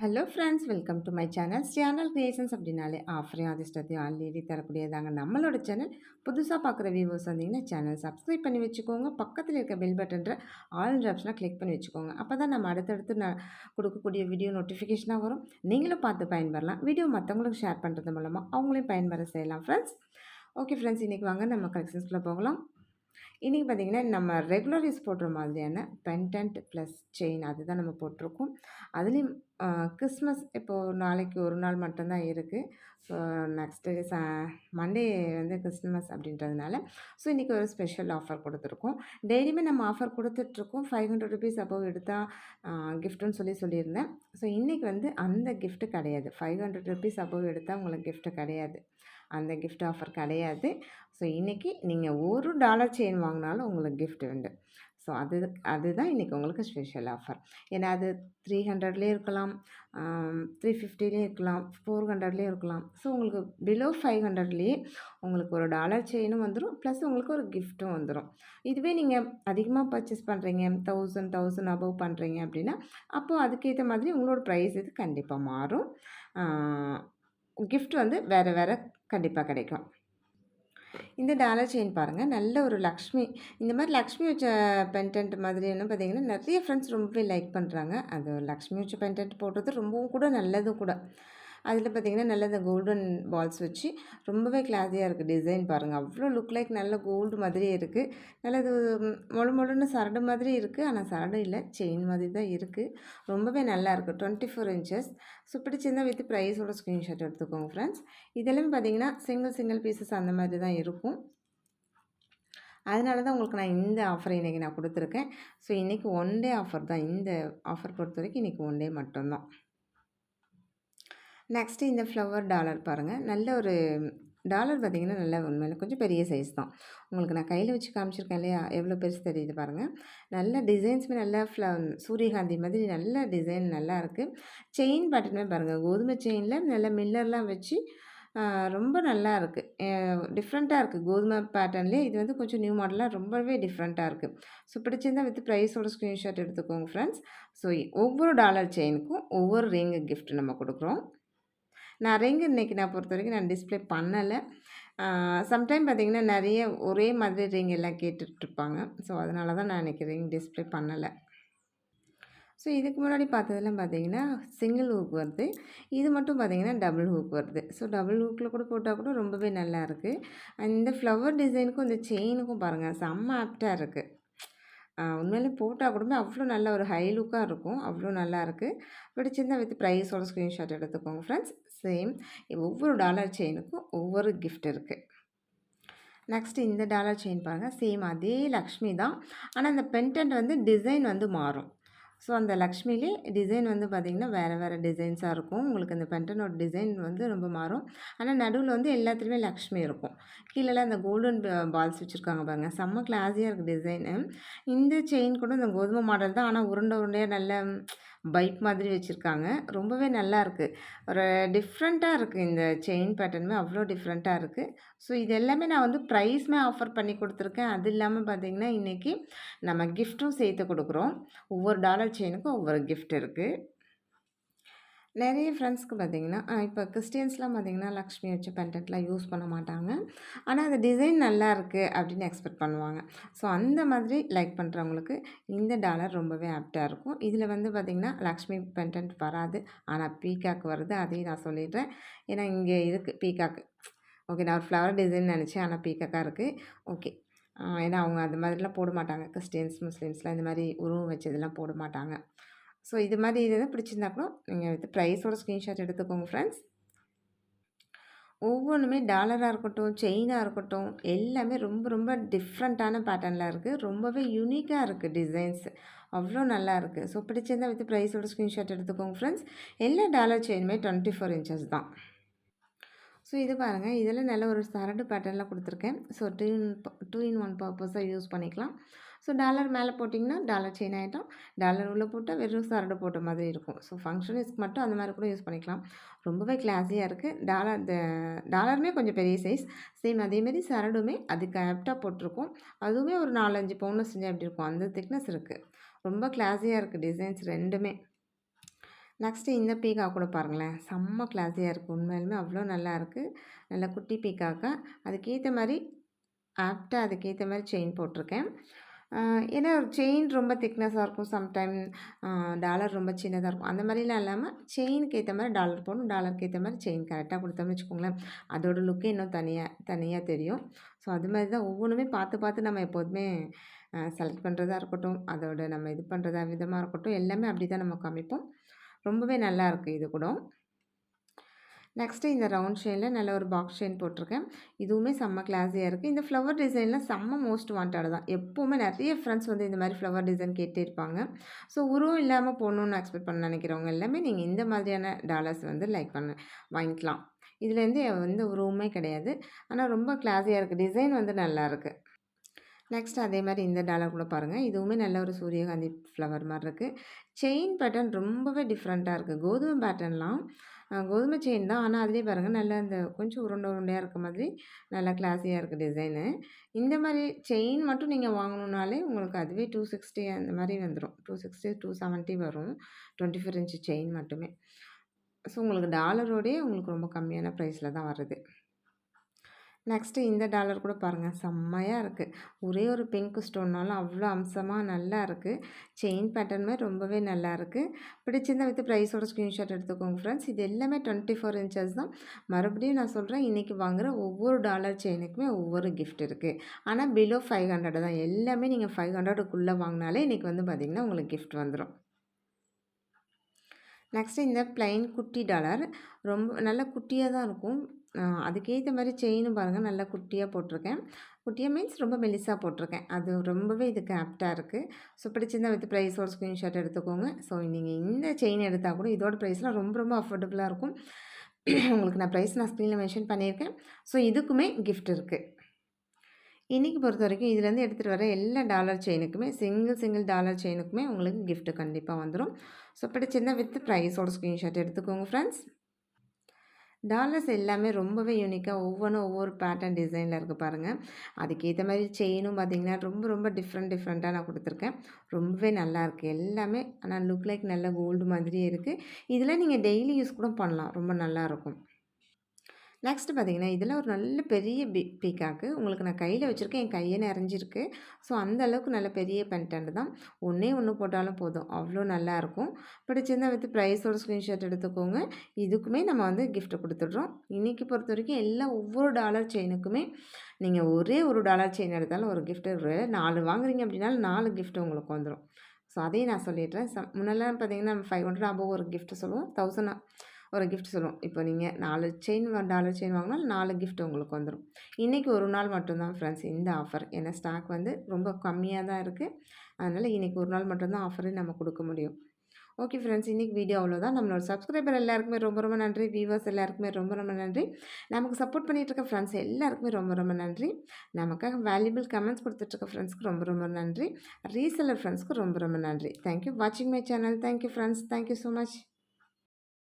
Hello friends, welcome to my channel. Channel creations அப்படின்னாலே ஆஃபரையும் அதிர்ஷ்டத்தையும் அள்ளி தரக்கூடியதாங்க நம்மளோட சேனல். புதுசாக பார்க்குற வியூவர்ஸ் வந்தீங்கன்னா சேனல் சப்ஸ்கிரைப் பண்ணி வச்சுக்கோங்க. பக்கத்தில் இருக்க பெல் பட்டன்ற ஆல் ஆப்ஷனாக கிளிக் பண்ணி வச்சுக்கோங்க. அப்போ தான் நம்ம அடுத்தடுத்து கொடுக்கக்கூடிய வீடியோ நோட்டிஃபிகேஷனாக வரும். நீங்களும் பார்த்து பயன்பெறலாம். வீடியோ மற்றவங்களுக்கு ஷேர் பண்ணுறது மூலமாக அவங்களையும் பயன்பெற செய்யலாம் ஃப்ரெண்ட்ஸ். ஓகே ஃப்ரெண்ட்ஸ், இன்றைக்கி வாங்க நம்ம கலெக்ஷன்ஸ்குள்ளே போகலாம். இன்றைக்கி பார்த்திங்கன்னா நம்ம ரெகுலர் யூஸ் போடுற மாதிரியான பெண்டன்ட் ப்ளஸ் செயின் அதுதான் நம்ம போட்டிருக்கோம். அதுலேயும் கிறிஸ்மஸ் இப்போது நாளைக்கு ஒரு நாள் மட்டும்தான் இருக்குது. ஸோ நெக்ஸ்ட்டு மண்டே வந்து கிறிஸ்மஸ் அப்படின்றதுனால ஸோ இன்றைக்கி ஒரு ஸ்பெஷல் ஆஃபர் கொடுத்துருக்கோம். டெய்லியுமே நம்ம ஆஃபர் கொடுத்துட்ருக்கோம். ₹500 அபோவ் எடுத்தால் கிஃப்ட்டுன்னு சொல்லியிருந்தேன். ஸோ இன்றைக்கி வந்து அந்த கிஃப்ட்டு கிடையாது. ₹500 அபோவ் எடுத்தால் உங்களுக்கு கிஃப்ட்டு கிடையாது. அந்த கிஃப்ட் ஆஃபர் கிடையாது. ஸோ இன்றைக்கி நீங்கள் $1 செயின் வாங்கினாலும் உங்களுக்கு கிஃப்ட் உண்டு. ஸோ அதுதான் இன்றைக்கி உங்களுக்கு ஸ்பெஷல் ஆஃபர். ஏன்னா அது 300லேயே இருக்கலாம், 350லேயும் இருக்கலாம், 400லேயும் இருக்கலாம். ஸோ உங்களுக்கு பிலோ 500லேயே உங்களுக்கு ஒரு டாலர் செயினும் வந்துடும், ப்ளஸ் உங்களுக்கு ஒரு கிஃப்ட்டும் வந்துடும். இதுவே நீங்கள் அதிகமாக பர்ச்சேஸ் பண்ணுறீங்க, 1000 அபவ் பண்ணுறீங்க அப்படின்னா அப்போது அதுக்கேற்ற மாதிரி உங்களோட ப்ரைஸ் இது கண்டிப்பாக மாறும். கிஃப்ட் வந்து வேறு கண்டிப்பாக கிடைக்கும். இந்த டாலர் செயின் பாருங்கள், நல்ல ஒரு லக்ஷ்மி, இந்த மாதிரி லக்ஷ்மி வச்ச பென்டென்ட் மாதிரி என்ன பார்த்தீங்கன்னா நிறைய ஃப்ரெண்ட்ஸ் ரொம்பவே லைக் பண்ணுறாங்க. அது லக்ஷ்மி வச்ச பென்டென்ட் போடுறது ரொம்பவும் கூட நல்லதும் கூட. அதில் பார்த்திங்கன்னா நல்ல இந்த கோல்டன் பால்ஸ் வச்சு ரொம்பவே கிளாஸியாக இருக்குது. டிசைன் பாருங்கள், அவ்வளோ லுக் லைக் நல்ல கோல்டு மாதிரியே இருக்குது. நல்லது மொழுன்னு சரடு மாதிரி இருக்குது, ஆனால் சரடு இல்லை, செயின் மாதிரி தான் இருக்குது. ரொம்பவே நல்லா இருக்குது. 24 இன்ச்சஸ். ஸோ பிடிச்சிருந்தால் வித் ப்ரைஸோட ஸ்க்ரீன்ஷாட் எடுத்துக்கோங்க ஃப்ரெண்ட்ஸ். இதெல்லாம் பார்த்திங்கன்னா சிங்கிள் பீசஸ் அந்த மாதிரி தான் இருக்கும். அதனால தான் உங்களுக்கு நான் இந்த ஆஃபரை இன்றைக்கி நான் கொடுத்துருக்கேன். ஸோ இன்றைக்கி ஒன் டே ஆஃபர் தான். இந்த ஆஃபர் பொறுத்த வரைக்கும் இன்றைக்கி ஒன் டே மட்டும்தான். நெக்ஸ்ட்டு இந்த ஃப்ளவர் டாலர் பாருங்கள், நல்ல ஒரு டாலர் பார்த்திங்கன்னா நல்ல உண்மையில கொஞ்சம் பெரிய சைஸ் தான். உங்களுக்கு நான் கையில் வச்சு காமிச்சிருக்கேன் இல்லையா, எவ்வளோ பெருசு தெரியுது பாருங்கள். நல்ல டிசைன்ஸுமே நல்ல சூரியகாந்தி மாதிரி நல்ல டிசைன் நல்லா இருக்குது. செயின் பேட்டர்னுமே பாருங்கள், கோதுமை செயினில் நல்ல மில்லர்லாம் வச்சு ரொம்ப நல்லா இருக்குது. டிஃப்ரெண்ட்டாக இருக்குது. கோதுமை பேட்டர்ன்லேயே இது வந்து கொஞ்சம் நியூ மாடலாக ரொம்பவே டிஃப்ரெண்ட்டாக இருக்குது. ஸோ பிடிச்சிருந்தால் வித் ப்ரைஸோட ஸ்க்ரீன்ஷாட் எடுத்துக்கோங்க ஃப்ரெண்ட்ஸ். ஸோ ஒவ்வொரு டாலர் செயினுக்கும் ஒவ்வொரு ரிங் கிஃப்ட் நம்ம கொடுக்குறோம். நான் ரிங் இன்றைக்கி நான் பொறுத்த வரைக்கும் நான் டிஸ்பிளே பண்ணலை. சம்டைம் பார்த்திங்கன்னா நிறைய ஒரே மாதிரி ரிங் எல்லாம் கேட்டுட்ருப்பாங்க. ஸோ அதனால தான் நான் இன்றைக்கி ரிங் டிஸ்பிளே பண்ணலை. ஸோ இதுக்கு முன்னாடி பார்த்ததெல்லாம் பார்த்திங்கன்னா சிங்கிள் ஹூக் வருது. இது மட்டும் பார்த்திங்கன்னா டபுள் ஹூக் வருது. ஸோ டபுள் ஹூக்கில் கூட போட்டால் கூட ரொம்பவே நல்லா இருக்குது. இந்த ஃப்ளவர் டிசைனுக்கும் இந்த செயினுக்கும் பாருங்கள் செம்ம ஆப்டாக இருக்குது. உண்மையிலே போட்டால் கூட அவ்வளோ நல்ல ஒரு ஹை லுக்காக இருக்கும். அவ்வளோ நல்லாயிருக்கு. பிடிச்சிருந்தால் வித் ப்ரைஸோட ஸ்க்ரீன்ஷாட் எடுத்துக்கோங்க ஃப்ரெண்ட்ஸ். சேம் ஒவ்வொரு டாலர் செயினுக்கும் ஒவ்வொரு கிஃப்ட் இருக்குது. நெக்ஸ்ட்டு இந்த டாலர் செயின் பாருங்கள், சேம் அதே லக்ஷ்மி தான். ஆனால் இந்த பென்டென்ட் வந்து டிசைன் வந்து மாறும். ஸோ அந்த லக்ஷ்மிலே டிசைன் வந்து பார்த்திங்கன்னா வேறு டிசைன்ஸாக இருக்கும். உங்களுக்கு அந்த பென்டனோட டிசைன் வந்து ரொம்ப மாறும். ஆனால் நடுவில் வந்து எல்லாத்துலேயுமே லக்ஷ்மி இருக்கும். கீழெல்லாம் அந்த கோல்டன் பால்ஸ் வச்சுருக்காங்க பாருங்கள், செம்ம கிளாஸியாக இருக்குது டிசைனு. இந்த செயின் கூட இந்த கோதுமை மாடல் தான், ஆனால் உருண்டையாக நல்ல பைப் மாதிரி வச்சுருக்காங்க. ரொம்பவே நல்லாயிருக்கு. ஒரு டிஃப்ரெண்ட்டாக இருக்குது. இந்த செயின் பேட்டர்னுமே அவ்வளோ டிஃப்ரெண்ட்டாக இருக்குது. ஸோ இது எல்லாமே நான் வந்து ப்ரைஸுமே ஆஃபர் பண்ணி கொடுத்துருக்கேன். அது இல்லாமல் பார்த்திங்கன்னா இன்றைக்கி நம்ம கிஃப்ட்டும் சேர்த்து கொடுக்குறோம். ஒவ்வொரு டாலர் செயினுக்கும் ஒவ்வொரு கிஃப்ட் இருக்குது. நிறைய ஃப்ரெண்ட்ஸ்க்கு பார்த்திங்கன்னா இப்போ கிறிஸ்டியன்ஸ்லாம் பார்த்திங்கன்னா லக்ஷ்மி வச்சு பென்டென்ட்லாம் யூஸ் பண்ண மாட்டாங்க. ஆனால் அந்த டிசைன் நல்லா இருக்குது அப்படின்னு எக்ஸ்பெக்ட் பண்ணுவாங்க. ஸோ அந்த மாதிரி லைக் பண்ணுறவங்களுக்கு இந்த டாலர் ரொம்பவே ஆப்டாக இருக்கும். இதில் வந்து பார்த்திங்கன்னா லக்ஷ்மி பென்டென்ட் வராது, ஆனால் பீகாக் வருது. அதையும் நான் சொல்லிடுறேன். ஏன்னா இங்கே இருக்குது பீகாக்கு. ஓகே, நான் ஒரு ஃப்ளவர் டிசைன் நினச்சேன், ஆனால் பீகாக்காக இருக்குது. ஓகே, ஏன்னா அவங்க அது மாதிரிலாம் போட மாட்டாங்க. கிறிஸ்டியன்ஸ் முஸ்லீம்ஸ்லாம் இந்த மாதிரி உருவம் வச்சதெல்லாம் போட மாட்டாங்க. ஸோ இது மாதிரி இதெல்லாம் பிடிச்சிருந்தா கூட நீங்கள் வித் ப்ரைஸோட ஸ்க்ரீன்ஷாட் எடுத்துக்கோங்க ஃப்ரெண்ட்ஸ். ஒவ்வொன்றுமே டாலராக இருக்கட்டும், செயினாக இருக்கட்டும், எல்லாமே ரொம்ப டிஃப்ரெண்ட்டான பேட்டர்னில் இருக்குது. ரொம்பவே யூனிக்காக இருக்குது டிசைன்ஸ். அவ்வளோ நல்லா இருக்குது. ஸோ பிடிச்சிருந்தால் வித் ப்ரைஸோட ஸ்க்ரீன்ஷாட் எடுத்துக்கோங்க ஃப்ரெண்ட்ஸ். எல்லா டாலர் செயினுமே 24 இன்ச்சஸ் தான். ஸோ இது பாருங்கள், இதில் நல்ல ஒரு சரடு பேட்டர்னில் கொடுத்துருக்கேன். ஸோ 2 in 1 பர்பஸாக யூஸ் பண்ணிக்கலாம். ஸோ டாலர் மேலே போட்டிங்கன்னா டாலர் செயின் ஆகிட்டோம். டாலர் உள்ளே போட்டால் வெறும் சரடு போட்ட மாதிரி இருக்கும். ஸோ ஃபங்க்ஷனுக்கு மட்டும் அந்த மாதிரி கூட யூஸ் பண்ணிக்கலாம். ரொம்பவே கிளாஸியாக இருக்குது. டாலருமே கொஞ்சம் பெரிய சைஸ். சேம் அதேமாரி சரடுமே அதுக்கு ஆப்டாக போட்டிருக்கோம். அதுவுமே ஒரு 4-5 பவுனில் செஞ்சால் எப்படி இருக்கும் அந்த திக்னஸ் இருக்குது. ரொம்ப கிளாஸியாக இருக்குது டிசைன்ஸ் ரெண்டுமே. நெக்ஸ்ட்டு இந்த பீகாக் கூட பாருங்களேன். செம்ம கிளாஸியா இருக்கு. உண்மையாலுமே அவ்வளோ நல்லாயிருக்கு. நல்ல குட்டி பீகாக்கா, அதுக்கேத்த மாரி ஆப்ட்டா அதுக்கேத்த மாரி செயின் போட்டிருக்கேன். அ ஏன்னா ஒரு செயின் ரொம்ப திக்னஸா இருக்கும். சம்டைம் அ டாலர் ரொம்ப சின்னதா இருக்கும். அந்த மாரிலாம் இல்லாம செயினுக்கு ஏத்த மாரி டாலர் போடணும். டாலருக்கு ஏத்த மாரி செயின் கரெக்ட்டா குடுத்தோம்னு வச்சுக்கோங்களேன், அதோட லுக்கே இன்னும் தனியா தனியா தெரியும். ஸோ அது மாரி தான் ஒவ்வொன்னுமே பார்த்து பார்த்து நம்ம எப்போதுமே செலக்ட் பண்ணுறதா இருக்கட்டும், அதோட நம்ம இது பண்ணுறதா விதமா இருக்கட்டும், எல்லாமே அப்படி தான் நம்ம காமிப்போம். ரொம்பவே நல்லாயிருக்கு இது கூட. நெக்ஸ்ட்டு இந்த ரவுண்ட் செயின்ல நல்ல ஒரு பாக்ஸ் செயின் போட்டிருக்கேன். இதுவுமே செம்ம கிளாஸியா இருக்குது. இந்த ஃப்ளவர் டிசைன்லாம் செம்ம மோஸ்ட் வாண்டட் தான். எப்பவுமே நெறைய ஃப்ரெண்ட்ஸ் வந்து இந்த மாரி ஃப்ளவர் டிசைன் கேட்டே இருப்பாங்க. ஸோ உருவம் இல்லாம போடணும்னு எக்ஸ்பெக்ட் பண்ண நெனைக்கிறவங்க எல்லாமே நீங்க இந்த மாதிரியான டாலர்ஸ் வந்து வாங்கிக்கலாம். இதுல எந்த உருவமே கிடையாது. ஆனா ரொம்ப கிளாஸியா இருக்கு. டிசைன் வந்து நல்லாயிருக்கு. நெக்ஸ்ட் அதே மாரி இந்த டாலர் கூட பாருங்க. இதுவுமே நல்ல ஒரு சூரியகாந்தி ஃப்ளவர் மாரி இருக்கு. செயின் பேட்டர்ன் ரொம்பவே டிஃப்ரெண்ட்டா இருக்கு. கோதுமை பேட்டர்ன்லாம் கோதுமை செயின் தான். ஆனா அதிலேயே பாருங்க நல்லா இந்த கொஞ்சம் உருண்டை உருண்டையா இருக்க மாதிரி நல்லா கிளாஸியா இருக்கு டிசைனு. இந்த மாரி செயின் மட்டும் நீங்க வாங்கணும்னாலே உங்களுக்கு அதுவே 260 அந்த மாரி வந்துரும். 260, 270 வரும். 24 இன்ச் செயின் மட்டுமே. ஸோ உங்களுக்கு டாலரோடயே உங்களுக்கு ரொம்ப கம்மியான ப்ரைஸ்ல தான் வருது. நெக்ஸ்ட்டு இந்த டாலர் கூட பாருங்க. செம்மையா இருக்கு. ஒரே ஒரு பிங்க் ஸ்டோன்னாலும் அவ்வளோ அம்சமா நல்லா இருக்கு. செயின் பேட்டர்னுமே ரொம்பவே நல்லா இருக்கு. பிடிச்சிருந்தா வித் ப்ரைஸோட ஸ்க்ரீன்ஷாட் எடுத்துக்கோங்க ஃப்ரெண்ட்ஸ். இது எல்லாமே 24 இன்ச்சஸ் தான். மறுபடியும் நான் சொல்றேன், இன்னைக்கு வாங்குற ஒவ்வொரு டாலர் செயினுக்குமே ஒவ்வொரு கிஃப்ட் இருக்கு. ஆனா பிலோ 500 தான். எல்லாமே நீங்க 500க்குள்ள வாங்குனாலே இன்னைக்கு வந்து பார்த்தீங்கன்னா, உங்களுக்கு கிஃப்ட் வந்துரும். நெக்ஸ்ட்டு இந்த பிளைன் குட்டி டாலர். ரொம்ப நல்லா குட்டியா தான் இருக்கும். அதுக்கேத்த மாரி செயினும் பாருங்க நல்லா குட்டியா போட்டிருக்கேன். குட்டியா மீன்ஸ் ரொம்ப மெலிசா போட்டிருக்கேன். அது ரொம்பவே இதுக்கு ஆப்ட்டா இருக்கு. ஸோ பிடிச்சிருந்தா வித் ப்ரைஸோட ஸ்க்ரீன்ஷாட் எடுத்துக்கோங்க. ஸோ நீங்க இந்த செயின் எடுத்தா கூட இதோட ப்ரைஸ்லாம் ரொம்ப ரொம்ப அஃபோர்டபுளா இருக்கும். உங்களுக்கு நான் ப்ரைஸ் ஸ்க்ரீன்ல மென்ஷன் பண்ணியிருக்கேன். ஸோ இதுக்குமே கிஃப்ட் இருக்கு. இன்னைக்கு பொறுத்தவரைக்கும் இதுலேருந்து எடுத்துகிட்டு வர எல்லா டாலர் செயினுக்குமே சிங்கிள் டாலர் செயினுக்குமே உங்களுக்கு கிஃப்ட் கண்டிப்பாக வந்துடும். ஸோ பிடிச்சிருந்தா வித் ப்ரைஸோட ஸ்க்ரீன்ஷாட் எடுத்துக்கோங்க ஃப்ரெண்ட்ஸ். டாலர்ஸ் எல்லாமே ரொம்பவே யூனிக்கா ஒவ்வொன்னும் ஒவ்வொரு பேட்டர்ன் டிசைனில் இருக்குது பாருங்கள். அதுக்கேற்ற மாதிரி செயினும் பார்த்திங்கன்னா ரொம்ப ரொம்ப டிஃப்ரெண்ட்டாக நான் கொடுத்துருக்கேன். ரொம்பவே நல்லாயிருக்கு எல்லாமே. ஆனால் லுக் லைக் நல்ல கோல்டு மாதிரியே இருக்குது. இதில் நீங்கள் டெய்லி யூஸ் கூட பண்ணலாம். ரொம்ப நல்லாயிருக்கும். நெக்ஸ்ட்டு பார்த்தீங்கன்னா, இதில ஒரு நல்ல பெரிய பீகாக்கு. உங்களுக்கு நான் கையில வச்சுருக்கேன். என் கையே நெறஞ்சிருக்கு. ஸோ, அந்த அளவுக்கு நல்ல பெரிய பென்டன்ட் தான். ஒண்ணே ஒண்ணு போட்டாலும் போதும். அவ்வளோ நல்லாயிருக்கும். பிடிச்சிருந்தா வித் ப்ரைஸோட ஸ்க்ரீன்ஷாட் எடுத்துக்கோங்க. இதுக்குமே நம்ம வந்து கிஃப்ட் குடுத்துடுறோம். இன்னைக்கு பொறுத்தவரைக்கும் எல்லா ஒவ்வொரு டாலர் செயினுக்குமே நீங்க ஒரே ஒரு டாலர் செயின் எடுத்தாலும் ஒரு கிஃப்ட் 4 வாங்குறீங்க அப்படின்னாலும் 4 கிஃப்ட் உங்களுக்கு வந்துரும். ஸோ, அதையும் நான் சொல்லிடுறேன். முன்னெல்லாம் பார்த்தீங்கன்னா, 500 அபோவ் ஒரு கிஃப்ட் சொல்லுவோம். 1000 ஒரு கிஃப்ட் சொல்லுவோம். இப்போ நீங்கள் 4 டாலர் செயின் வாங்கினாலும் 4 கிஃப்ட் உங்களுக்கு வந்துடும். இன்றைக்கி ஒரு நாள் மட்டும்தான் ஃப்ரெண்ட்ஸ் இந்த ஆஃபர். ஏன்னா ஸ்டாக் வந்து ரொம்ப கம்மியாக தான் இருக்குது. அதனால் இன்றைக்கி ஒரு நாள் மட்டும்தான் ஆஃபரே நம்ம கொடுக்க முடியும். ஓகே ஃப்ரெண்ட்ஸ், இன்றைக்கி வீடியோ அவ்வளோதான். நம்மளோட சப்ஸ்கிரைபர் எல்லாருக்குமே ரொம்ப ரொம்ப நன்றி. வியூவர்ஸ் எல்லாருக்குமே ரொம்ப ரொம்ப நன்றி. நமக்கு சப்போர்ட் பண்ணிகிட்டு இருக்க ஃப்ரெண்ட்ஸ் எல்லாருக்குமே ரொம்ப ரொம்ப நன்றி. நமக்காக வேல்யூபிள் கமெண்ட்ஸ் கொடுத்துட்ருக்க ஃப்ரெண்ட்ஸ்க்கு ரொம்ப ரொம்ப நன்றி. ரீசெல்லர் ஃப்ரெண்ட்ஸ்க்கு ரொம்ப ரொம்ப நன்றி. தேங்க்யூ வாட்சிங் my channel. Thank you friends. Thank you so much.